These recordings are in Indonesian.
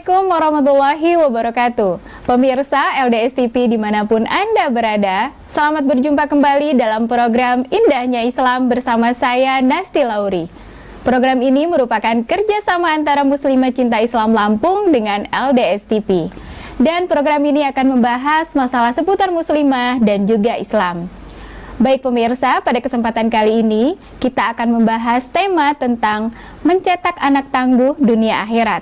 Assalamualaikum warahmatullahi wabarakatuh. Pemirsa LDS TV dimanapun Anda berada, selamat berjumpa kembali dalam program Indahnya Islam bersama saya Nasti Lauri. Program ini merupakan kerjasama antara Muslimah Cinta Islam Lampung dengan LDS TV. Dan program ini akan membahas masalah seputar Muslimah dan juga Islam. Baik pemirsa, pada kesempatan kali ini kita akan membahas tema tentang mencetak anak tangguh dunia akhirat.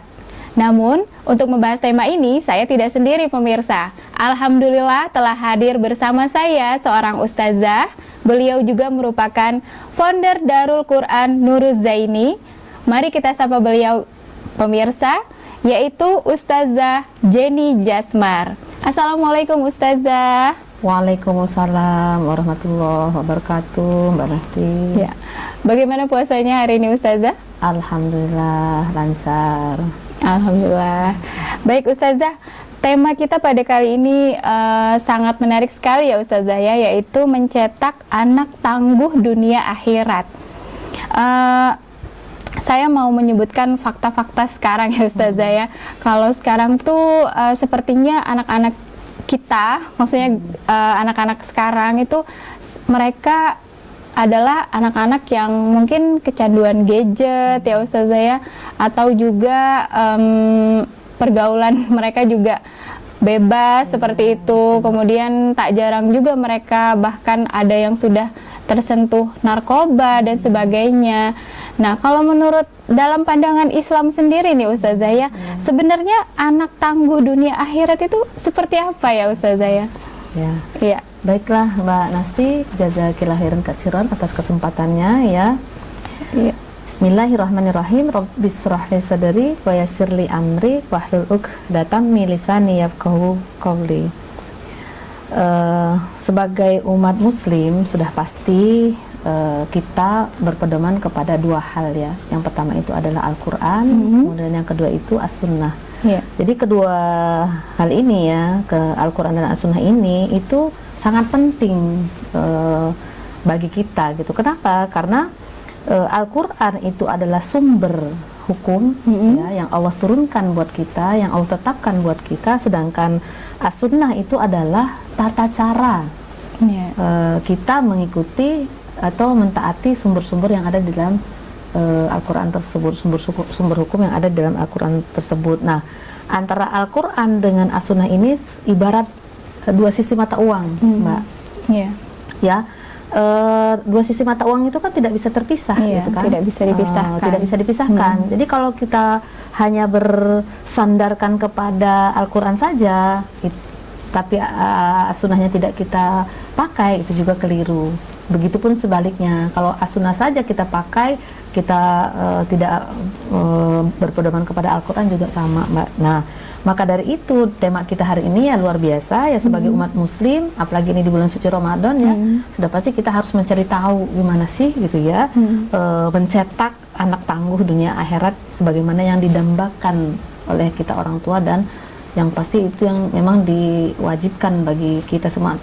Namun, untuk membahas tema ini, saya tidak sendiri pemirsa. Alhamdulillah telah hadir bersama saya seorang ustazah. Beliau juga merupakan founder Darul Quran Nuruz Zaini. Mari kita sapa beliau pemirsa, yaitu Ustazah Jenny Jasmar. Assalamualaikum Ustazah. Waalaikumsalam warahmatullahi wabarakatuh, Mbak Nasti. Ya. Bagaimana puasanya hari ini Ustazah? Alhamdulillah lancar. Alhamdulillah. Baik Ustazah, tema kita pada kali ini sangat menarik sekali ya Ustazah ya, yaitu mencetak anak tangguh dunia akhirat. Saya mau menyebutkan fakta-fakta sekarang ya Ustazah ya. Kalau sekarang tuh sepertinya anak-anak kita, maksudnya anak-anak sekarang itu mereka adalah anak-anak yang mungkin kecanduan gadget ya Ustazah ya, atau juga pergaulan mereka juga bebas seperti itu. Kemudian tak jarang juga mereka bahkan ada yang sudah tersentuh narkoba dan sebagainya. Nah, kalau menurut dalam pandangan Islam sendiri nih Ustazah ya, sebenarnya anak tangguh dunia akhirat itu seperti apa ya Ustazah ya? Ya. Iya. Baiklah Mbak Nasti, jazakillah khairan katsiran atas kesempatannya ya. Iya. Bismillahirrahmanirrahim. Rabbis shrah li sadri wa yassir li amri wahlul 'uqdatam min lisani yafqahu qawli. Sebagai umat muslim sudah pasti kita berpedoman kepada dua hal ya. Yang pertama itu adalah Al-Quran, kemudian yang kedua itu As-Sunnah. Yeah. Jadi kedua hal ini ya, ke Al-Quran dan As-Sunnah ini itu sangat penting bagi kita gitu. Kenapa? Karena Al-Quran itu adalah sumber hukum ya, yang Allah turunkan buat kita, yang Allah tetapkan buat kita, sedangkan As-Sunnah itu adalah tata cara kita mengikuti atau mentaati sumber-sumber yang ada di dalam Al-Quran tersebut, sumber hukum yang ada di dalam Al-Quran tersebut. Nah, antara Al-Quran dengan As-Sunnah ini ibarat dua sisi mata uang, Mbak. Ya, dua sisi mata uang itu kan tidak bisa terpisah, gitu kan? Tidak bisa dipisahkan. Tidak bisa dipisahkan. Jadi kalau kita hanya bersandarkan kepada Al-Quran saja, tapi As-Sunnahnya tidak kita pakai, itu juga keliru. Begitupun sebaliknya, kalau As-Sunnah saja kita pakai, kita tidak berpedoman kepada Al-Quran juga sama, Mbak. Nah, maka dari itu tema kita hari ini ya luar biasa ya, sebagai umat muslim, apalagi ini di bulan suci Ramadan ya, sudah pasti kita harus mencari tahu gimana sih gitu ya, mencetak anak tangguh dunia akhirat sebagaimana yang didambakan oleh kita orang tua, dan yang pasti itu yang memang diwajibkan bagi kita semua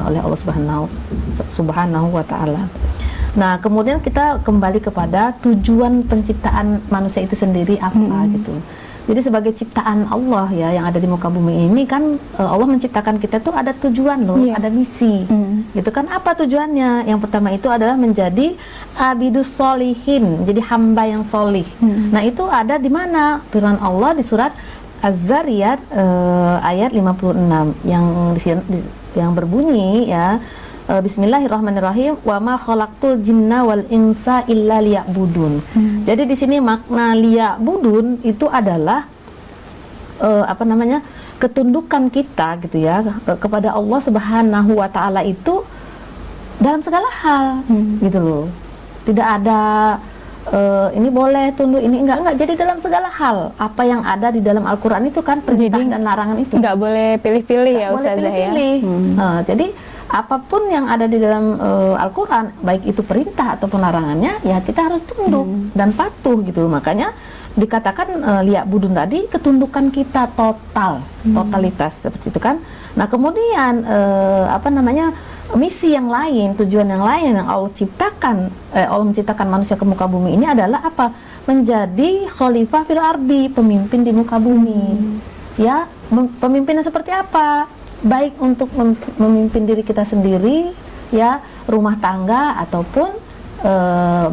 oleh Allah Subhanahu wa Ta'ala. Nah, kemudian kita kembali kepada tujuan penciptaan manusia itu sendiri apa gitu. Jadi sebagai ciptaan Allah ya yang ada di muka bumi ini kan, Allah menciptakan kita tuh ada tujuan loh, ada misi. Gitu kan, apa tujuannya? Yang pertama itu adalah menjadi abidus solihin, jadi hamba yang solih. Nah, itu ada di mana? Firman Allah di surat Az-Zariyat ayat 56 yang berbunyi ya, Bismillahirrahmanirrahim, wa ma khalaqtul jinna wal insa illa liya'budun. Jadi di sini makna liya'budun itu adalah ketundukan kita gitu ya kepada Allah Subhanahu wa Ta'ala itu dalam segala hal gitu loh. Tidak ada ini boleh tunduk, ini enggak. Jadi dalam segala hal apa yang ada di dalam Al-Quran itu kan perintah dan larangan itu enggak boleh pilih-pilih ya Ustazah ya. Jadi apapun yang ada di dalam Al-Quran, baik itu perintah ataupun larangannya, ya kita harus tunduk dan patuh gitu. Makanya dikatakan liya'budun tadi, ketundukan kita totalitas seperti itu kan. Nah, kemudian misi yang lain, tujuan yang lain yang Allah menciptakan manusia ke muka bumi ini adalah apa? Menjadi khalifah fil ardi, pemimpin di muka bumi. Ya, pemimpinnya seperti apa? Baik untuk memimpin diri kita sendiri, ya, rumah tangga ataupun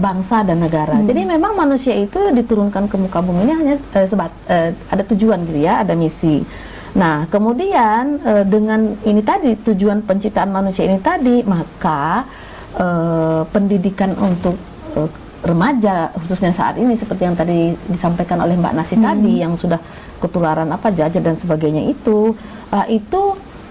bangsa dan negara. Jadi memang manusia itu diturunkan ke muka bumi ini hanya ada tujuan gitu ya, ada misi. Nah, kemudian dengan ini tadi, tujuan penciptaan manusia ini tadi, maka pendidikan untuk remaja khususnya saat ini seperti yang tadi disampaikan oleh Mbak Nasi tadi, yang sudah ketularan jajah dan sebagainya itu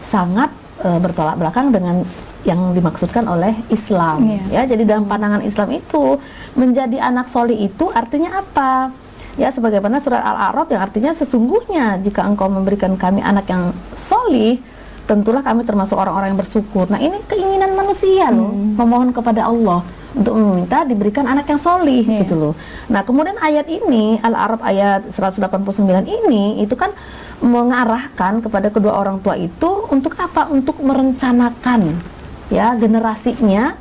sangat bertolak belakang dengan yang dimaksudkan oleh Islam. Ya, jadi dalam pandangan Islam itu menjadi anak solih itu artinya apa? Ya, sebagaimana surat Al-A'raf yang artinya sesungguhnya jika engkau memberikan kami anak yang solih, tentulah kami termasuk orang-orang yang bersyukur. Nah, ini keinginan manusia loh, memohon kepada Allah untuk meminta diberikan anak yang solih gitu loh. Nah, kemudian ayat ini, Al-A'raf ayat 189 ini, itu kan mengarahkan kepada kedua orang tua itu untuk apa? Untuk merencanakan ya generasinya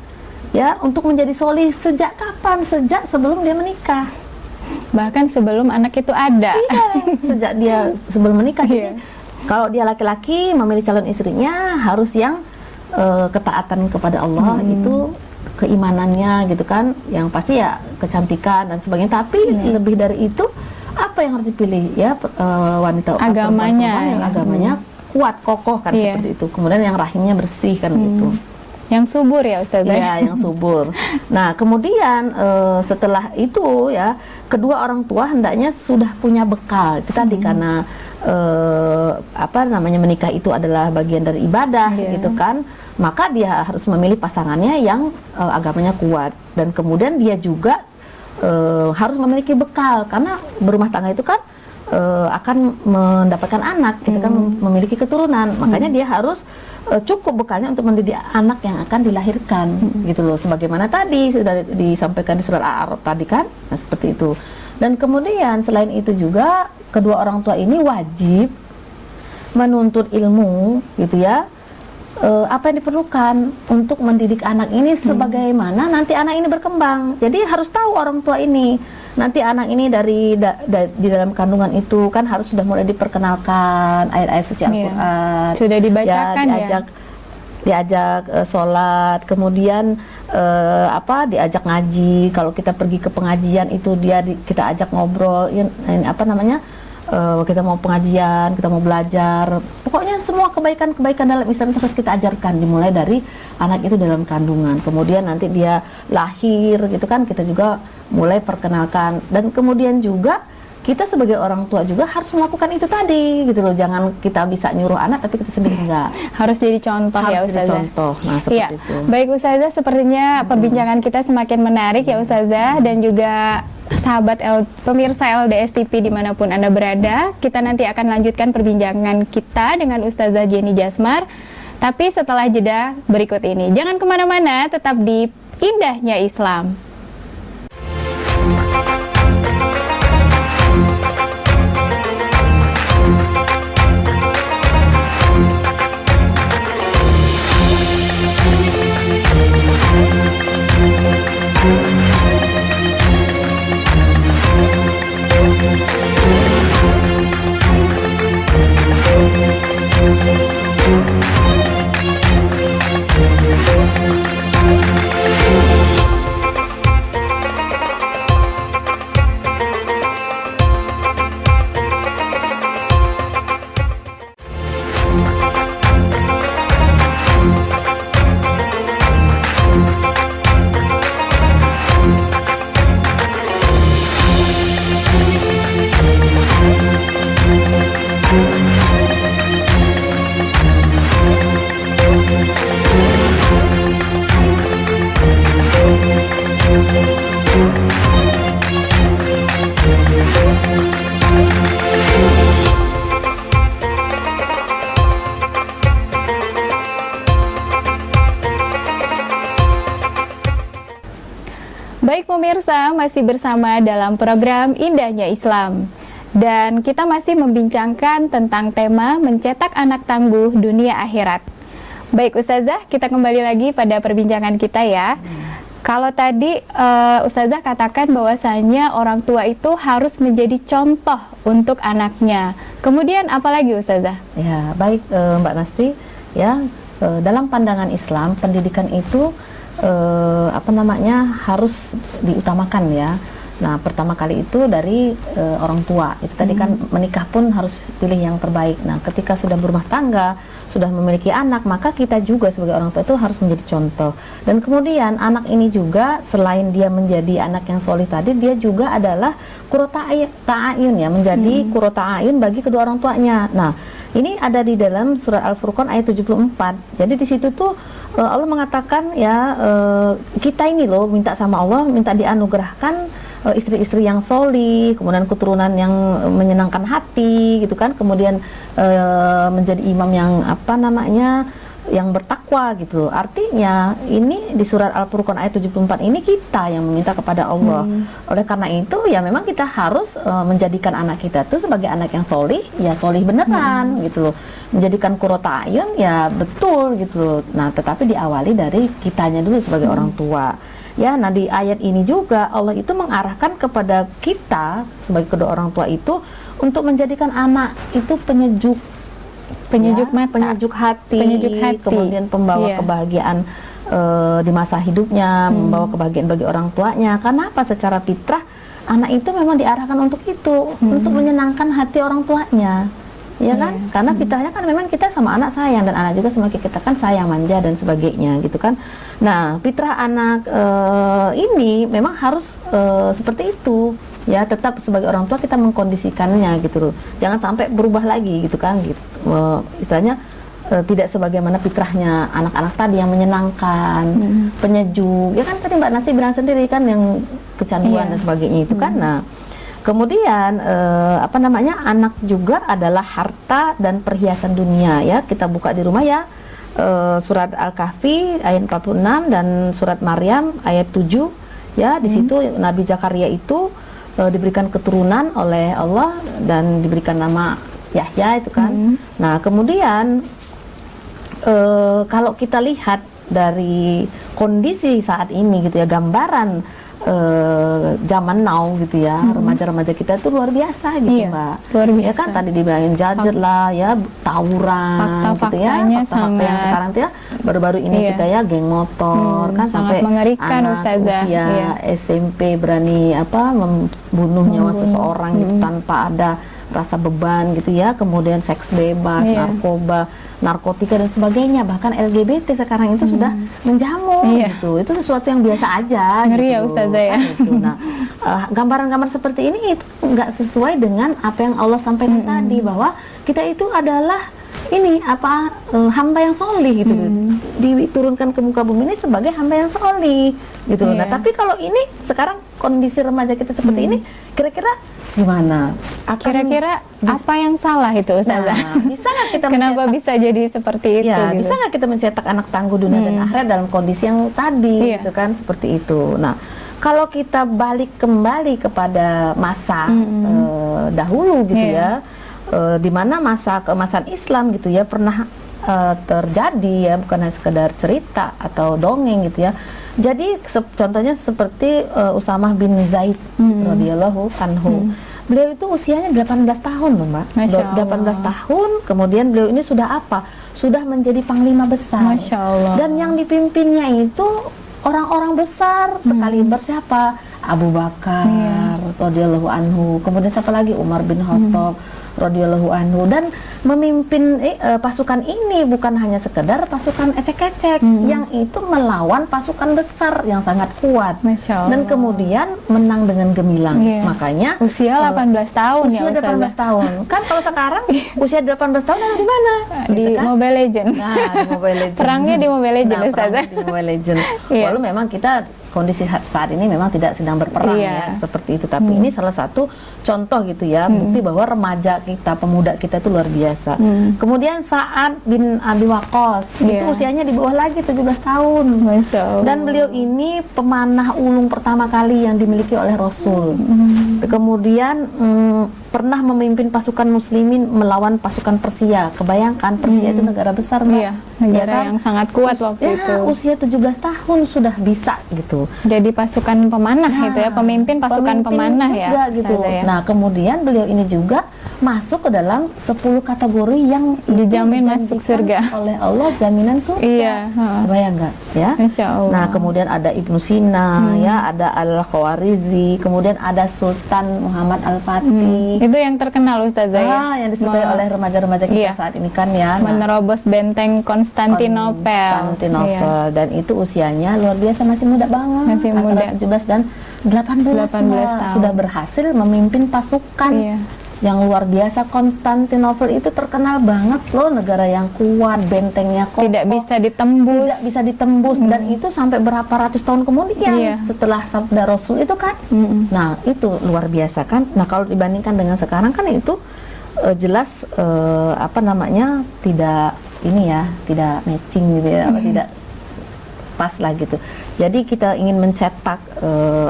ya untuk menjadi solih sejak kapan? Sejak sebelum dia menikah. Bahkan sebelum anak itu ada. Iya, sejak dia sebelum menikah. Jadi, kalau dia laki-laki memilih calon istrinya harus yang ketaatan kepada Allah, itu keimanannya gitu kan, yang pasti ya kecantikan dan sebagainya. Tapi lebih dari itu apa yang harus dipilih ya, wanita agamanya, yang agamanya kuat, kokoh kan, seperti itu. Kemudian yang rahimnya bersih kan gitu. Yang subur ya Ustazah? Iya, yang subur. Nah, kemudian setelah itu ya, kedua orang tua hendaknya sudah punya bekal. Itu tadi karena menikah itu adalah bagian dari ibadah gitu kan. Maka dia harus memilih pasangannya yang agamanya kuat, dan kemudian dia juga harus memiliki bekal karena berumah tangga itu kan akan mendapatkan anak, gitu kan, memiliki keturunan. Makanya dia harus cukup bekalnya untuk mendidik anak yang akan dilahirkan, gitu loh. Sebagaimana tadi sudah disampaikan di surat Al-A'raf tadi kan, nah seperti itu. Dan kemudian selain itu juga kedua orang tua ini wajib menuntut ilmu, gitu ya. Apa yang diperlukan untuk mendidik anak ini sebagaimana nanti anak ini berkembang. Jadi harus tahu orang tua ini nanti anak ini di dalam kandungan itu kan harus sudah mulai diperkenalkan ayat-ayat suci Al-Quran, sudah dibacakan diajak sholat, kemudian diajak ngaji. Kalau kita pergi ke pengajian itu kita ajak ngobrol, kita mau pengajian, kita mau belajar, pokoknya semua kebaikan-kebaikan dalam Islam itu harus kita ajarkan, dimulai dari anak itu dalam kandungan. Kemudian nanti dia lahir gitu kan, kita juga mulai perkenalkan, dan kemudian juga kita sebagai orang tua juga harus melakukan itu tadi gitu loh. Jangan kita bisa nyuruh anak tapi kita sendiri enggak. Harus jadi contoh, harus ya Ustazah. Jadi contoh. Nah, seperti itu. Baik Ustazah, sepertinya perbincangan kita semakin menarik ya Ustazah, dan juga sahabat pemirsa LDS TV dimanapun Anda berada. Kita nanti akan lanjutkan perbincangan kita dengan Ustazah Jenny Jasmar, tapi setelah jeda berikut ini. Jangan kemana-mana, tetap di Indahnya Islam. Baik pemirsa, masih bersama dalam program Indahnya Islam. Dan kita masih membincangkan tentang tema mencetak anak tangguh dunia akhirat. Baik Ustazah, kita kembali lagi pada perbincangan kita ya. Kalau tadi Ustazah katakan bahwasanya orang tua itu harus menjadi contoh untuk anaknya. Kemudian apa lagi Ustazah? Ya, baik Mbak Nasti, ya dalam pandangan Islam pendidikan itu harus diutamakan ya. Nah, pertama kali itu dari orang tua. Itu tadi kan menikah pun harus pilih yang terbaik. Nah, ketika sudah berumah tangga, sudah memiliki anak, maka kita juga sebagai orang tua itu harus menjadi contoh. Dan kemudian anak ini juga selain dia menjadi anak yang solih tadi, dia juga adalah qurrata a'yun ya, menjadi qurrata a'yun bagi kedua orang tuanya. Nah, ini ada di dalam surat Al-Furqan ayat 74. Jadi di situ tuh Allah mengatakan ya, kita ini loh minta sama Allah, minta dianugerahkan istri-istri yang solih, kemudian keturunan yang menyenangkan hati gitu kan, kemudian menjadi imam yang yang bertakwa gitu. Artinya ini di surat Al-Furqan ayat 74 ini kita yang meminta kepada Allah. Oleh karena itu ya memang kita harus menjadikan anak kita tuh sebagai anak yang solih, ya solih beneran gitu loh. Menjadikan qurrata a'yun ya betul gitu loh. Nah, tetapi diawali dari kitanya dulu sebagai orang tua. Ya, nah di ayat ini juga Allah itu mengarahkan kepada kita sebagai kedua orang tua itu untuk menjadikan anak itu penyejuk mata, penyejuk hati, kemudian pembawa kebahagiaan di masa hidupnya, membawa kebahagiaan bagi orang tuanya. Karena apa? Secara fitrah anak itu memang diarahkan untuk itu, untuk menyenangkan hati orang tuanya. Ya kan? Karena fitrahnya kan memang kita sama anak sayang, dan anak juga sama kita kan sayang, manja dan sebagainya gitu kan. Nah, fitrah anak ini memang harus seperti itu. Ya, tetap sebagai orang tua kita mengkondisikannya gitu loh. Jangan sampai berubah lagi gitu kan gitu. Istilahnya tidak sebagaimana fitrahnya anak-anak tadi yang menyenangkan, penyejuk. Ya kan tadi Mbak Nasi bilang sendiri kan yang kecanduan dan sebagainya itu kan. Nah, kemudian anak juga adalah harta dan perhiasan dunia ya. Kita buka di rumah ya, surat Al-Kahfi ayat 46 dan surat Maryam ayat 7 ya. Di situ Nabi Zakaria itu diberikan keturunan oleh Allah dan diberikan nama Yahya itu kan. Nah, kemudian kalau kita lihat dari kondisi saat ini gitu ya, gambaran zaman now gitu ya, remaja-remaja kita itu luar biasa gitu, Mbak. Luar biasa. Ya kan tadi dibilangin gadget lah ya, tawuran gitu ya, fakta-fakta yang sekarang tuh ya, baru-baru ini kita ya geng motor kan, sampai mengerikan, anak Ustazah. usia SMP berani membunuh nyawa seseorang gitu tanpa ada rasa beban gitu ya, kemudian seks bebas, narkoba, narkotika dan sebagainya, bahkan LGBT sekarang itu sudah menjamur gitu. Itu sesuatu yang biasa aja. Ngeri gitu, ya Ustazah ya. Gitu. Nah, gambaran-gambar seperti ini itu nggak sesuai dengan apa yang Allah sampaikan tadi, bahwa kita itu adalah hamba yang solih gitu, diturunkan ke muka bumi ini sebagai hamba yang solih gitu. Nah, tapi kalau ini sekarang kondisi remaja kita seperti ini, kira-kira gimana? Kira-kira apa yang salah itu Ustazah? Nah, bisa nggak kita kenapa bisa jadi seperti itu? Ya, gitu? bisa nggak kita mencetak anak tangguh dunia dan akhirat dalam kondisi yang tadi gitu kan, seperti itu. Nah, kalau kita balik kembali kepada masa dahulu gitu ya, di mana masa keemasan Islam gitu ya pernah terjadi ya, bukan hanya sekedar cerita atau dongeng gitu ya. Jadi contohnya seperti Usamah bin Zaid radhiyallahu anhu. Beliau itu usianya 18 tahun loh, Mbak. 18 tahun, kemudian beliau ini sudah apa? Sudah menjadi panglima besar. Masya Allah. Dan yang dipimpinnya itu orang-orang besar sekali, siapa? Abu Bakar radhiyallahu anhu. Kemudian siapa lagi? Umar bin Khattab radhiyallahu anhu. Dan memimpin pasukan ini bukan hanya sekedar pasukan ecek-ecek, yang itu melawan pasukan besar yang sangat kuat. Masya Allah. Dan kemudian menang dengan gemilang. Makanya usia 18 tahun usia ya 18 tahun. Kan kalau sekarang usia 18 tahun ada di mana? Di Gitu kan? Mobile Legend. Nah, di Mobile Legend. Perangnya di Mobile Legend, Ustazah. Di Mobile Legend. Walau memang kita kondisi saat ini memang tidak sedang berperang ya, seperti itu. Tapi ini salah satu contoh gitu ya, bukti bahwa remaja kita, pemuda kita itu luar biasa. Kemudian Sa'ad bin Abi Waqqas, itu usianya di bawah lagi 17 tahun. Masya Allah. Dan beliau ini pemanah ulung pertama kali yang dimiliki oleh Rasul. Kemudian pernah memimpin pasukan muslimin melawan pasukan Persia. Kebayangkan Persia itu negara besar, Mbak. Iya, negara Ya kan? yang sangat kuat waktu itu. Usia 17 tahun sudah bisa gitu. Jadi pasukan pemanah itu ya, pemimpin pasukan pemanah ya. juga gitu. Ustazah ya. Nah, kemudian beliau ini juga masuk ke dalam 10 kategori yang itu Dijamin masuk dijanjikan surga. oleh Allah, jaminan surga. Iya, heeh. Kebayang nggak ya? Masya Allah. Nah, kemudian ada Ibnu Sina, ya, ada Al-Khawarizi, kemudian ada Sultan Muhammad Al-Fatih. Itu yang terkenal Ustazah ya. Yang disukai oleh remaja-remaja kita Iya. saat ini kan ya. Nah, Menerobos benteng Konstantinopel. Konstantinopel. Iya. Dan itu usianya luar biasa, masih muda banget. Masih Antara muda. 17 dan 18, 18 Mbak. tahun. Sudah berhasil memimpin pasukan Iya. yang luar biasa. Konstantinopel itu terkenal banget loh, negara yang kuat, bentengnya kokoh, Tidak bisa ditembus. tidak bisa ditembus, dan itu sampai berapa ratus tahun kemudian Iya. setelah sabda Rasul itu kan. Nah, itu luar biasa kan. Nah, kalau dibandingkan dengan sekarang kan itu jelas apa namanya, tidak ini ya, tidak matching gitu ya, tidak pas lah gitu. Jadi kita ingin mencetak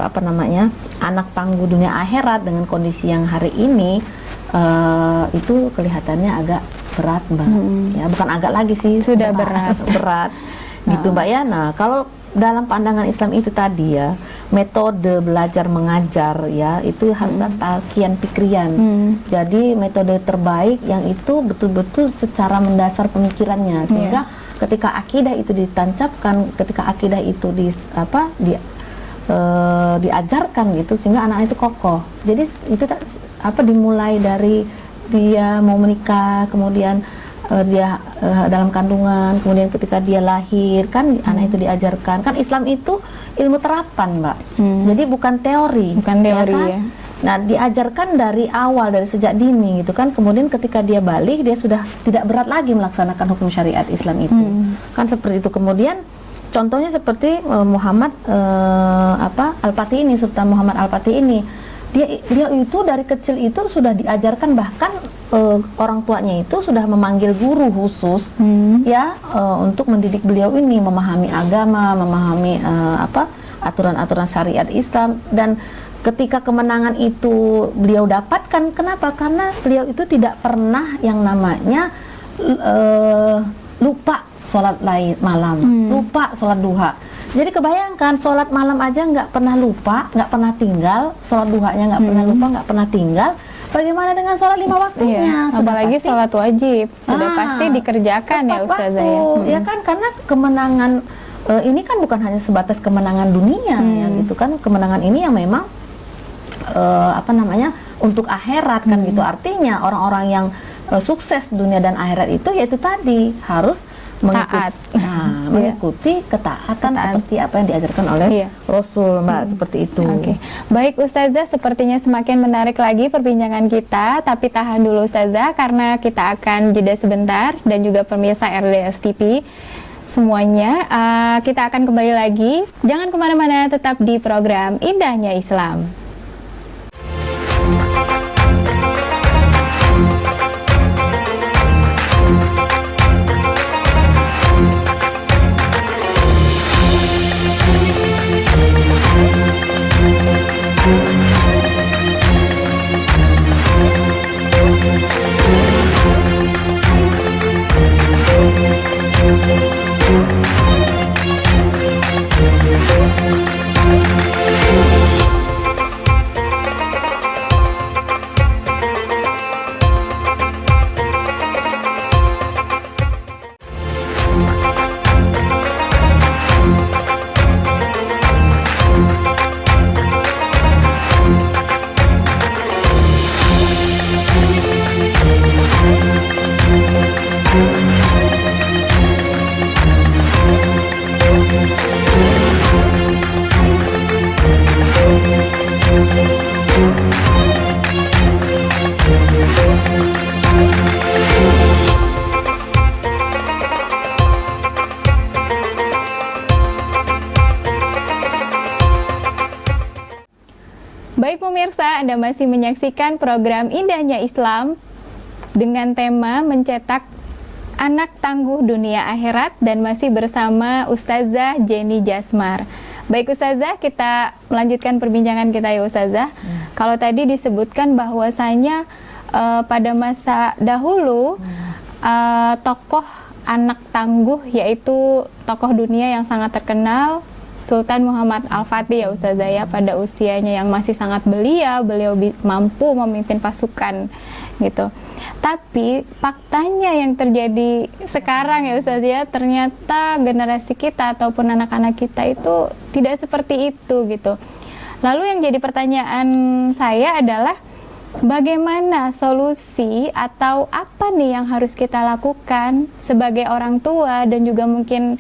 apa namanya, anak tangguh dunia akhirat dengan kondisi yang hari ini itu kelihatannya agak berat, Mbak. Ya, bukan agak lagi sih, Sudah berat. berat gitu, Mbak ya. Nah, kalau dalam pandangan Islam itu tadi ya, metode belajar mengajar ya, itu harus ada talqiyan pikrian. Jadi metode terbaik yang itu betul-betul secara mendasar pemikirannya, sehingga ketika akidah itu ditancapkan, ketika akidah itu diajarkan gitu, sehingga anak itu kokoh. Jadi itu dimulai dari dia mau menikah, kemudian dia dalam kandungan, kemudian ketika dia lahir kan anak itu diajarkan. Kan Islam itu ilmu terapan, Mbak. Jadi bukan teori. Bukan teori kan? ya. Nah, diajarkan dari awal, dari sejak dini gitu kan. Kemudian ketika dia balik, dia sudah tidak berat lagi melaksanakan hukum syariat Islam itu. Kan seperti itu. Kemudian contohnya seperti Muhammad Al-Fatih ini, Sultan Muhammad Al-Fatih ini. Dia itu dari kecil itu sudah diajarkan, bahkan orang tuanya itu sudah memanggil guru khusus ya untuk mendidik beliau ini, memahami agama, memahami aturan-aturan syariat Islam. Dan ketika kemenangan itu beliau dapatkan, kenapa? Karena beliau itu tidak pernah yang namanya lupa sholat malam, lupa sholat duha. Jadi kebayangkan, sholat malam aja nggak pernah lupa, nggak pernah tinggal, sholat duhanya nggak pernah lupa, nggak pernah tinggal. Bagaimana dengan sholat 5 waktunya? Iya, apalagi sholat wajib sudah pasti dikerjakan ya Ustazah ya. Ya kan, karena kemenangan ini kan bukan hanya sebatas kemenangan dunia ya gitu kan, kemenangan ini yang memang untuk akhirat kan gitu. Artinya orang-orang yang sukses dunia dan akhirat itu yaitu tadi harus mengikuti ketaatan seperti apa yang diajarkan oleh Rasul, Mbak, seperti itu. Oke. Baik Ustazah, sepertinya semakin menarik lagi perbincangan kita, tapi tahan dulu Ustazah karena kita akan jeda sebentar, dan juga pemirsa RDS TV semuanya, kita akan kembali lagi. Jangan kemana-mana, tetap di program Indahnya Islam. Baik pemirsa, Anda masih menyaksikan program Indahnya Islam dengan tema mencetak anak tangguh dunia akhirat, dan masih bersama Ustazah Jenny Jasmar. Baik Ustazah, kita melanjutkan perbincangan kita ya Ustazah. Kalau tadi disebutkan bahwasanya pada masa dahulu tokoh anak tangguh yaitu tokoh dunia yang sangat terkenal Sultan Muhammad Al-Fatih ya Ustazah ya, pada usianya yang masih sangat belia, beliau mampu memimpin pasukan gitu. Tapi faktanya yang terjadi sekarang ya Ustazah ya, ternyata generasi kita ataupun anak-anak kita itu tidak seperti itu gitu. Lalu yang jadi pertanyaan saya adalah bagaimana solusi atau apa nih yang harus kita lakukan sebagai orang tua dan juga mungkin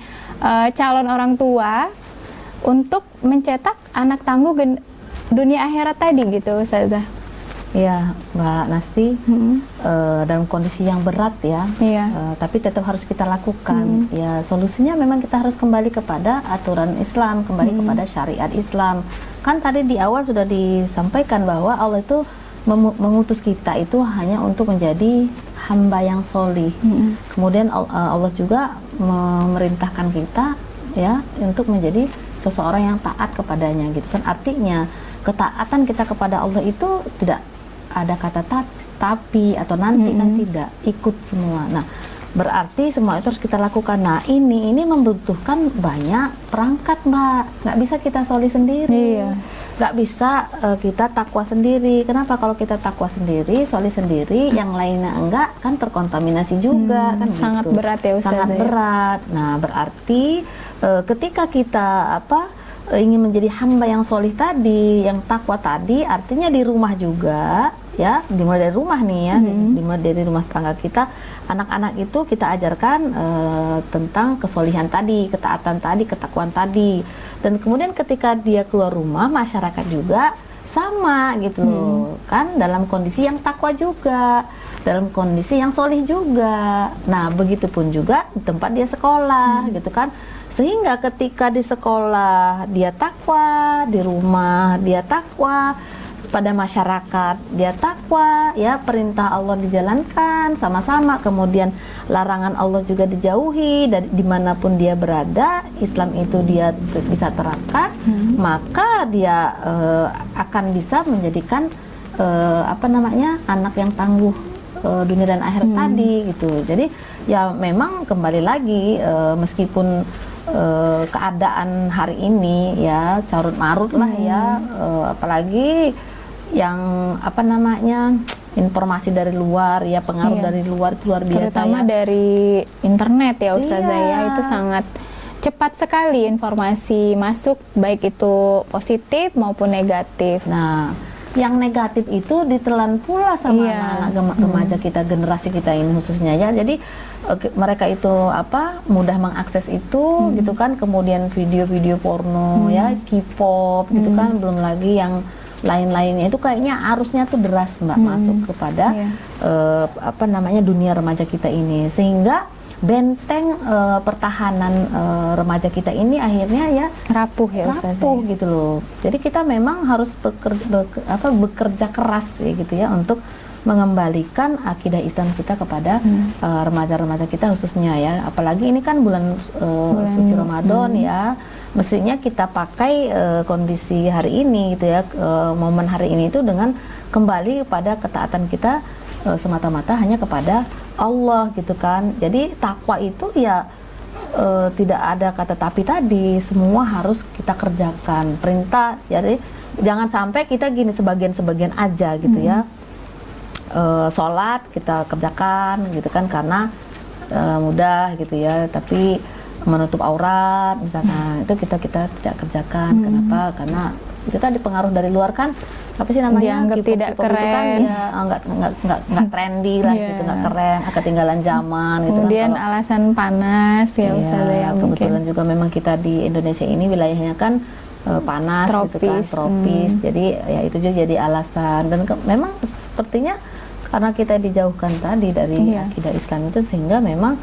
calon orang tua untuk mencetak anak tangguh dunia akhirat tadi gitu Ustazah. Ya Mbak Nasti, dalam kondisi yang berat ya, tapi tetap harus kita lakukan. Ya solusinya memang kita harus kembali kepada aturan Islam, kembali kepada syariat Islam. Kan tadi di awal sudah disampaikan bahwa Allah itu mengutus kita itu hanya untuk menjadi hamba yang solih. Kemudian Allah juga memerintahkan kita ya untuk menjadi seseorang yang taat kepadanya gitu kan. Artinya ketaatan kita kepada Allah itu tidak ada kata tapi atau nanti kan, tidak, ikut semua. Nah berarti semua itu harus kita lakukan. Nah ini membutuhkan banyak perangkat Mbak, nggak bisa kita solih sendiri, nggak bisa kita takwa sendiri. Kenapa? Kalau kita takwa sendiri, solih sendiri, yang lainnya enggak, kan terkontaminasi juga kan. Sangat gitu. Berat ya Ustazah. Sangat berat. Nah berarti ketika kita ingin menjadi hamba yang solih tadi, yang takwa tadi, artinya di rumah juga ya, dimulai dari rumah nih ya, dimulai dari rumah tangga kita, anak-anak itu kita ajarkan tentang kesolihan tadi, ketaatan tadi, ketakwaan tadi, dan kemudian ketika dia keluar rumah, masyarakat juga sama gitu kan, dalam kondisi yang takwa juga, dalam kondisi yang solih juga. Nah begitupun juga di tempat dia sekolah gitu kan. Sehingga ketika di sekolah dia takwa, di rumah dia takwa, pada masyarakat dia takwa, ya perintah Allah dijalankan sama-sama, kemudian larangan Allah juga dijauhi, dan dimanapun dia berada Islam itu dia bisa terapkan, maka dia akan bisa menjadikan anak yang tangguh dunia dan akhirat tadi gitu. Jadi ya memang kembali lagi meskipun keadaan hari ini ya carut marut lah ya, apalagi yang informasi dari luar ya, pengaruh dari luar itu luar biasa, terutama ya. dari internet ya Ustazah ya, itu sangat cepat sekali informasi masuk, baik itu positif maupun negatif. Nah yang negatif itu ditelan pula sama anak-anak remaja kita, generasi kita ini khususnya ya. Jadi mereka itu mudah mengakses itu gitu kan, kemudian video-video porno ya, K-pop gitu kan, belum lagi yang lain-lainnya itu kayaknya arusnya tuh deras Mbak masuk kepada dunia remaja kita ini, sehingga benteng pertahanan remaja kita ini akhirnya ya rapuh gitu loh. Jadi kita memang harus bekerja keras ya gitu ya untuk mengembalikan akidah Islam kita kepada remaja-remaja kita khususnya ya. Apalagi ini kan bulan suci Ramadan ya. Mestinya kita pakai kondisi hari ini gitu ya, momen hari ini itu dengan kembali kepada ketaatan kita semata-mata hanya kepada Allah gitu kan. Jadi takwa itu ya tidak ada kata tapi tadi, semua harus kita kerjakan perintah. Jadi jangan sampai kita gini sebagian-sebagian aja gitu ya. Sholat kita kerjakan gitu kan karena mudah gitu ya, tapi menutup aurat misalkan itu kita tidak kerjakan. Kenapa? Karena kita dipengaruh dari luar kan, apa sih namanya, dianggap tidak keren, kan, ya nggak trendy lah gitu, nggak keren, ketinggalan zaman gitu. Kemudian kan, alasan panas ya Ustazah ya, kebetulan juga memang kita di Indonesia ini wilayahnya kan panas tropis, gitu kan, tropis. Jadi ya itu juga jadi alasan, dan memang sepertinya karena kita dijauhkan tadi dari akidah Islam itu, sehingga memang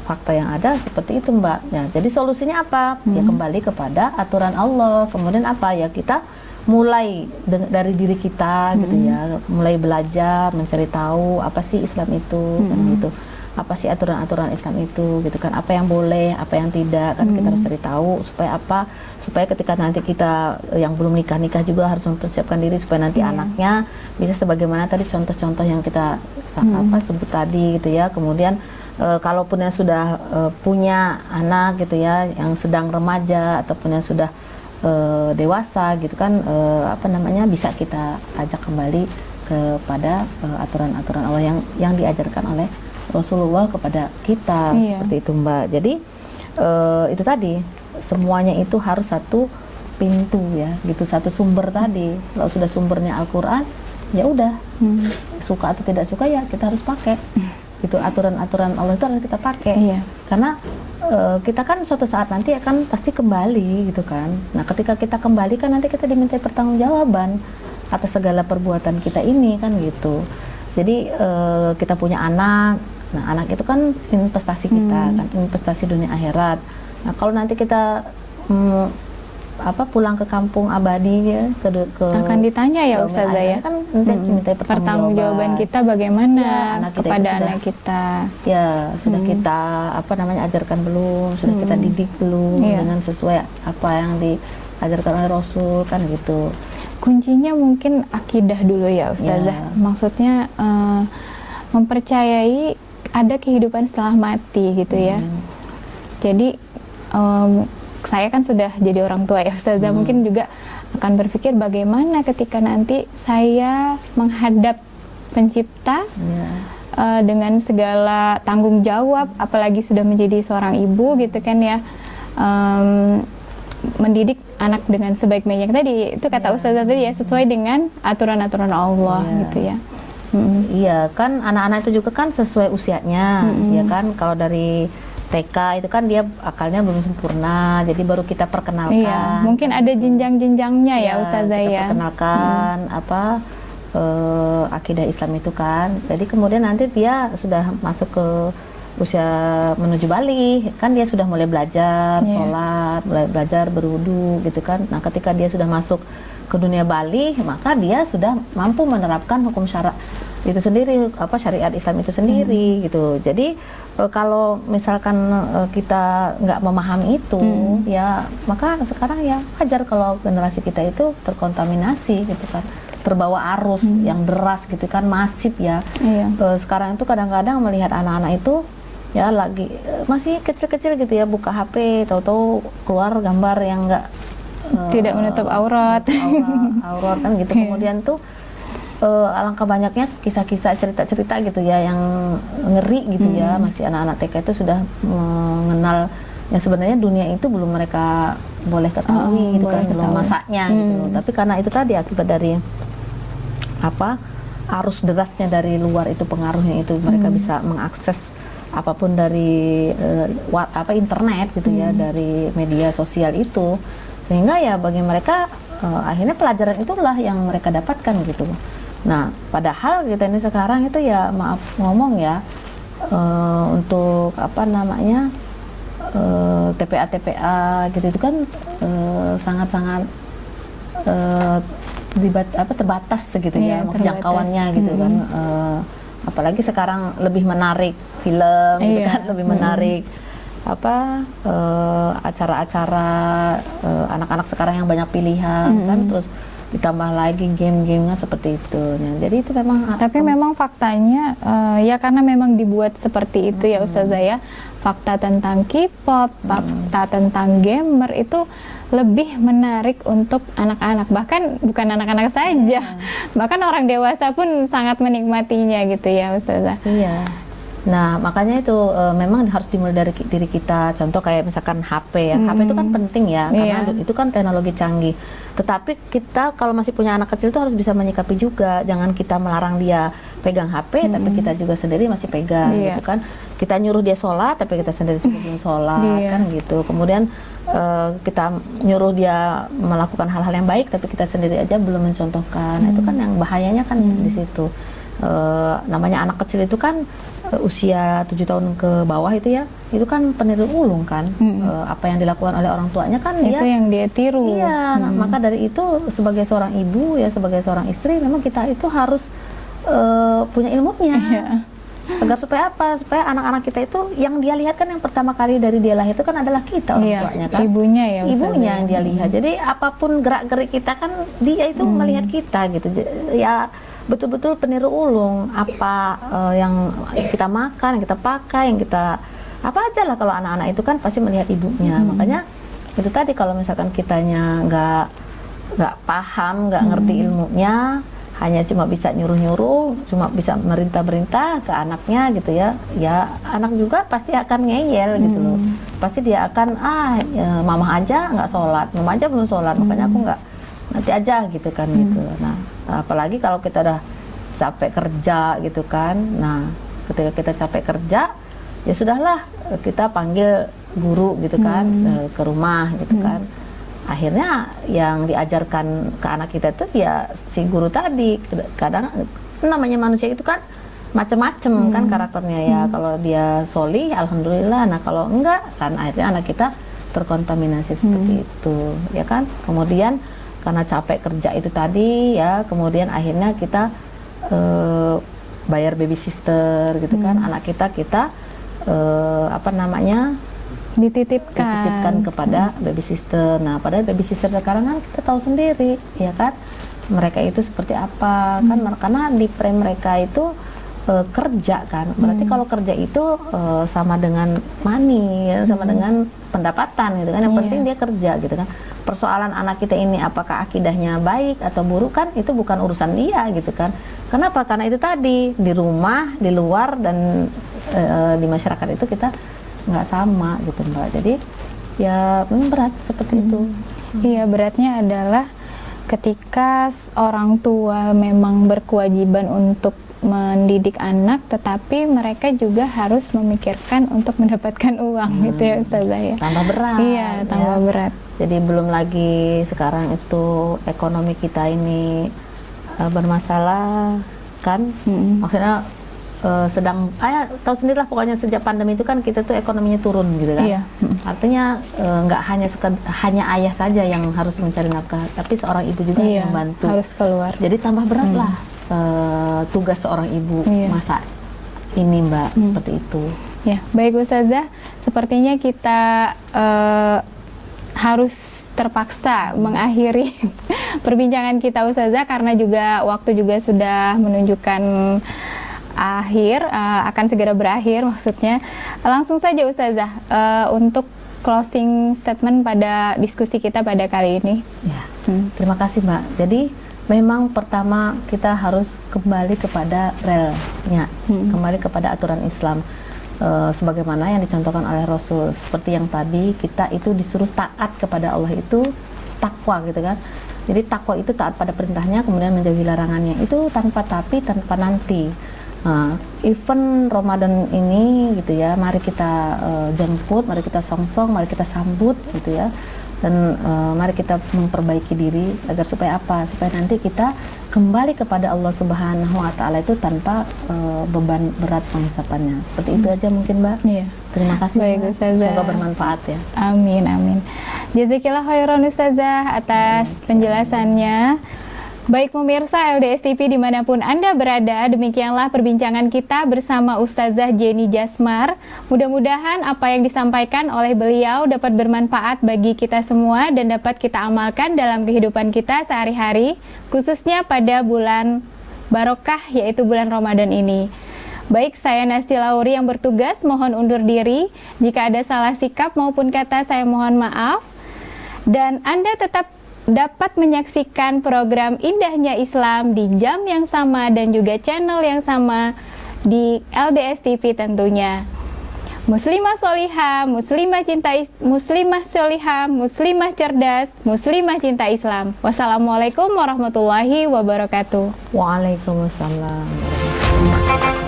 fakta yang ada seperti itu Mbak. Ya, jadi solusinya apa? Ya kembali kepada aturan Allah. Kemudian apa ya, kita mulai dari diri kita gitu ya, mulai belajar, mencari tahu apa sih Islam itu kan gitu. apa sih aturan-aturan Islam itu gitu kan, apa yang boleh, apa yang tidak kan, kita harus cari tahu supaya apa, supaya ketika nanti kita yang belum nikah juga harus mempersiapkan diri supaya nanti anaknya bisa sebagaimana tadi contoh-contoh yang kita sebut tadi gitu ya. Kemudian kalaupun yang sudah punya anak gitu ya, yang sedang remaja ataupun yang sudah dewasa gitu kan, bisa kita ajak kembali kepada aturan-aturan Allah yang diajarkan oleh Rasulullah kepada kita, seperti itu Mbak. Jadi itu tadi semuanya itu harus satu pintu ya, gitu, satu sumber tadi. Kalau sudah sumbernya Al-Quran, ya udah, suka atau tidak suka ya kita harus pakai. Gitu, aturan-aturan Allah itu harus kita pakai. Karena kita kan suatu saat nanti akan pasti kembali gitu kan. Nah ketika kita kembali kan nanti kita dimintai pertanggungjawaban atas segala perbuatan kita ini kan gitu. Jadi kita punya anak. Nah, anak itu kan investasi kita, kan investasi dunia akhirat. Nah, kalau nanti kita pulang ke kampung abadi ya, akan ditanya ya Ustazah ya. Kan minta pertanggungjawaban kita bagaimana ya, kepada anak kita. Ya, sudah kita ajarkan belum, sudah kita didik belum dengan sesuai apa yang diajarkan oleh Rasul kan gitu. Kuncinya mungkin akidah dulu ya Ustazah. Maksudnya mempercayai ada kehidupan setelah mati gitu ya. Jadi saya kan sudah jadi orang tua ya Ustazah, mungkin juga akan berpikir bagaimana ketika nanti saya menghadap pencipta dengan segala tanggung jawab, apalagi sudah menjadi seorang ibu gitu kan ya, mendidik anak dengan sebaik-baiknya tadi, itu kata Ustazah tadi ya, sesuai dengan aturan-aturan Allah gitu ya. Iya kan, anak-anak itu juga kan sesuai usianya, ya kan. Kalau dari TK itu kan dia akalnya belum sempurna, jadi baru kita perkenalkan. Mungkin ada jenjang-jenjangnya ya Ustazah kita ya. Perkenalkan akidah Islam itu kan. Jadi kemudian nanti dia sudah masuk ke usia menuju balik, kan dia sudah mulai belajar sholat, mulai belajar berwudu gitu kan. Nah ketika dia sudah masuk ke dunia balik, maka dia sudah mampu menerapkan hukum syara itu sendiri, syariat Islam itu sendiri gitu. Jadi kalau misalkan kita nggak memahami itu, ya maka sekarang ya wajar kalau generasi kita itu terkontaminasi gitu kan, terbawa arus yang deras gitu kan, masif ya. Sekarang itu kadang-kadang melihat anak-anak itu ya lagi masih kecil-kecil gitu ya, buka HP, tahu-tahu keluar gambar yang nggak tidak menutup aurat, aurat kan gitu. Kemudian tuh alangkah banyaknya kisah-kisah, cerita-cerita gitu ya yang ngeri gitu ya. Masih anak-anak TK itu sudah mengenal yang sebenarnya dunia itu belum mereka boleh ketahui gitu kan, belum masaknya gitu. Tapi karena itu tadi akibat dari arus derasnya dari luar itu, pengaruhnya itu mereka bisa mengakses apapun dari internet gitu ya, dari media sosial itu, sehingga ya bagi mereka akhirnya pelajaran itulah yang mereka dapatkan gitu. Nah padahal kita ini sekarang itu ya maaf ngomong ya, untuk TPA gitu itu kan sangat-sangat terbatas gitu ya, jangkauannya gitu kan. Apalagi sekarang lebih menarik film gitu kan, lebih menarik acara-acara anak-anak sekarang yang banyak pilihan kan, terus ditambah lagi game-gamenya seperti itu. Nah, jadi itu memang. Tapi memang faktanya ya karena memang dibuat seperti itu ya Ustazah ya. Fakta tentang K-pop, fakta tentang gamer itu lebih menarik untuk anak-anak, bahkan bukan anak-anak saja, bahkan orang dewasa pun sangat menikmatinya gitu ya Ustazah. Iya. Nah makanya itu memang harus dimulai dari diri kita. Contoh kayak misalkan HP ya, HP itu kan penting ya, karena itu kan teknologi canggih. Tetapi kita kalau masih punya anak kecil itu harus bisa menyikapi juga. Jangan kita melarang dia pegang HP, tapi kita juga sendiri masih pegang gitu kan. Kita nyuruh dia sholat, tapi kita sendiri juga belum sholat kan gitu. Kemudian kita nyuruh dia melakukan hal-hal yang baik, tapi kita sendiri aja belum mencontohkan. Itu kan yang bahayanya kan di situ. Namanya anak kecil itu kan usia 7 tahun ke bawah itu ya, itu kan peniru ulung kan. Apa yang dilakukan oleh orang tuanya kan itu yang dia tiru. Iya, nah, maka dari itu sebagai seorang ibu ya, sebagai seorang istri memang kita itu harus punya ilmunya. Agar supaya apa? Supaya anak-anak kita itu yang dia lihat kan yang pertama kali dari dia lahir itu kan adalah kita, orang Iya, tuanya kan. ibunya ya, Ustazah. Ibunya yang dia lihat. Jadi apapun gerak-gerik kita kan dia itu melihat kita gitu. Ya betul-betul peniru ulung apa yang kita makan, yang kita pakai, yang kita apa aja lah, kalau anak-anak itu kan pasti melihat ibunya. Makanya itu tadi, kalau misalkan kitanya nggak paham, nggak ngerti ilmunya, hanya cuma bisa nyuruh-nyuruh, cuma bisa merintah-merintah ke anaknya gitu ya, ya anak juga pasti akan ngeyel gitu loh. Pasti dia akan ya, mama aja nggak sholat, mama aja belum sholat, makanya aku nggak, nanti aja gitu kan gitu. Nah apalagi kalau kita udah capek kerja gitu kan, nah ketika kita capek kerja ya sudahlah, kita panggil guru gitu kan ke rumah gitu kan. Akhirnya yang diajarkan ke anak kita tuh ya si guru tadi. Kadang namanya manusia itu kan macem-macem kan karakternya ya. Kalau dia solih, alhamdulillah. Nah kalau enggak kan akhirnya anak kita terkontaminasi seperti itu, ya kan. Kemudian karena capek kerja itu tadi ya, kemudian akhirnya kita bayar baby sister gitu kan. Anak kita apa namanya, dititipkan kepada baby sister. Nah padahal baby sister sekarang kan kita tahu sendiri ya kan, mereka itu seperti apa kan, karena di frame mereka itu kerja kan. Berarti kalau kerja itu sama dengan money ya, sama dengan pendapatan gitu kan. Yang penting dia kerja gitu kan. Persoalan anak kita ini apakah akidahnya baik atau buruk kan itu bukan urusan dia gitu kan. Kenapa? Karena itu tadi, di rumah, di luar, dan di masyarakat itu kita nggak sama gitu Mbak. Jadi ya memang berat seperti itu. Iya, beratnya adalah ketika orang tua memang berkewajiban untuk mendidik anak, tetapi mereka juga harus memikirkan untuk mendapatkan uang gitu ya Ustazah ya. Tambah berat. Iya, tambah berat. Jadi belum lagi sekarang itu ekonomi kita ini bermasalah kan. Maksudnya sedang tahu sendirilah pokoknya, sejak pandemi itu kan kita tuh ekonominya turun gitu kan. Iya. Artinya nggak hanya ayah saja yang harus mencari nafkah, tapi seorang ibu juga yang membantu, harus keluar. jadi tambah berat lah tugas seorang ibu masa ini Mbak. Seperti itu ya. Baik Ustazah, sepertinya kita harus terpaksa mengakhiri perbincangan kita Ustazah, karena juga waktu juga sudah menunjukkan akan segera berakhir maksudnya. Langsung saja Ustazah, untuk closing statement pada diskusi kita pada kali ini. Ya, terima kasih Mbak. Jadi memang pertama kita harus kembali kepada relnya, kembali kepada aturan Islam, sebagaimana yang dicontohkan oleh Rasul. Seperti yang tadi, kita itu disuruh taat kepada Allah, itu takwa gitu kan. Jadi takwa itu taat pada perintahnya, kemudian menjauhi larangannya, itu tanpa tapi, tanpa nanti. Nah, event Ramadan ini gitu ya, mari kita jemput, mari kita songsong, mari kita sambut gitu ya. Dan mari kita memperbaiki diri agar supaya apa? Supaya nanti kita kembali kepada Allah Subhanahu wa Ta'ala itu tanpa beban berat penghisapannya. Seperti itu aja mungkin Mbak. Iya. Terima kasih. Baik, Mbak. Ustazah. Semoga bermanfaat ya. Amin, amin. Jazakillah khairan Ustazah atas penjelasannya. Baik pemirsa LDS TV dimanapun Anda berada, demikianlah perbincangan kita bersama Ustazah Jenny Jasmar. Mudah-mudahan apa yang disampaikan oleh beliau dapat bermanfaat bagi kita semua dan dapat kita amalkan dalam kehidupan kita sehari-hari, khususnya pada bulan barokah yaitu bulan Ramadan ini. Baik, saya Nasti Lauri yang bertugas mohon undur diri. Jika ada salah sikap maupun kata saya mohon maaf. Dan Anda tetap dapat menyaksikan program Indahnya Islam di jam yang sama dan juga channel yang sama di LDS TV tentunya. Muslimah solihah, muslimah solihah, muslimah cerdas, muslimah cinta Islam. Wassalamualaikum warahmatullahi wabarakatuh. Waalaikumsalam warahmatullahi wabarakatuh.